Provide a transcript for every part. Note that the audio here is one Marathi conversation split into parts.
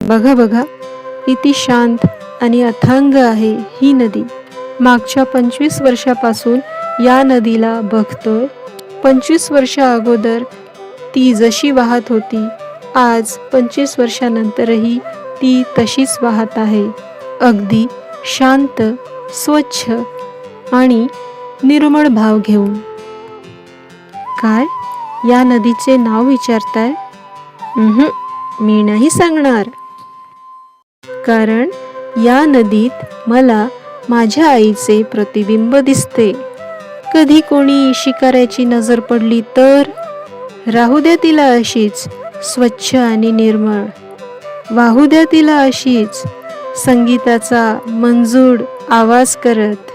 बघा बघा, किती शांत आणि अथांग आहे ही नदी. मागच्या 25 वर्षापासून या नदीला बघतोय. 25 वर्षा अगोदर ती जशी वाहत होती, आज 25 वर्षानंतरही ती तशीच वाहत आहे. अगदी शांत, स्वच्छ आणि निर्मळ भाव घेऊन. काय या नदीचे नाव विचारताय? मी नाही सांगणार. कारण या नदीत मला माझ्या आईचे प्रतिबिंब दिसते. कधी कोणी शिकाऱ्याची नजर पडली तर राहू द्या तिला अशीच स्वच्छ आणि निर्मळ. वाहू द्या तिला अशीच संगीताचा मंजूळ आवाज करत,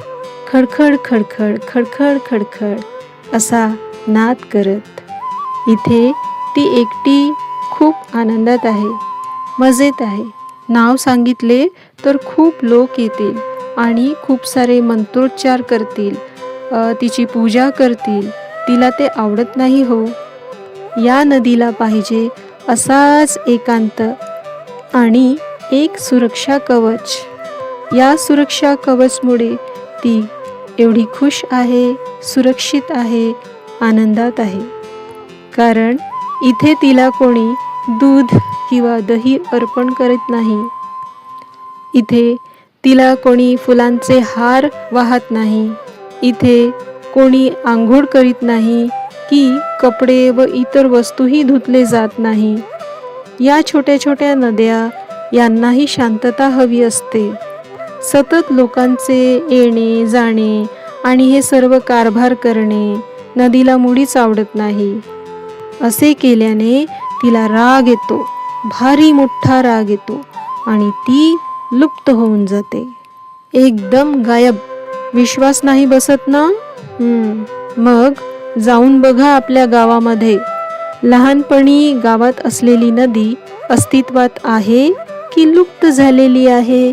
खडखड खडखड खडखड खडखड असा नाद करत. इथे ती एकटी खूप आनंदात आहे, मजेत आहे. नाव सांगितले तर खूप लोक येतील आणि खूप सारे मंत्रोच्चार करतील, तिची पूजा करतील. तिला ते आवडत नाही हो. या नदीला पाहिजे असाच एकांत आणि एक सुरक्षा कवच. या सुरक्षा कवचमुळे ती एवढी खुश आहे, सुरक्षित आहे, आनंदात आहे. कारण इथे तिला कोणी दूध किंवा दही अर्पण करत नाही. इथे तिला कोणी फुलांचे हार वाहत नाही. इथे कोणी आंघोळ करीत नाही की कपडे व इतर वस्तूही धुतले जात नाही. या छोट्या छोट्या नद्या यांनाही शांतता हवी असते. सतत लोकांचे येणे जाणे आणि हे सर्व कारभार करणे नदीला मुळीच आवडत नाही. असे केल्याने तिला राग येतो, भारी मोठा राग येतो आणि ती लुप्त होऊन जाते, एकदम गायब. विश्वास नाही बसत ना? मग जाऊन बघा आपल्या गावामध्ये. लहानपणी गावात असलेली नदी अस्तित्वात आहे की लुप्त झालेली आहे?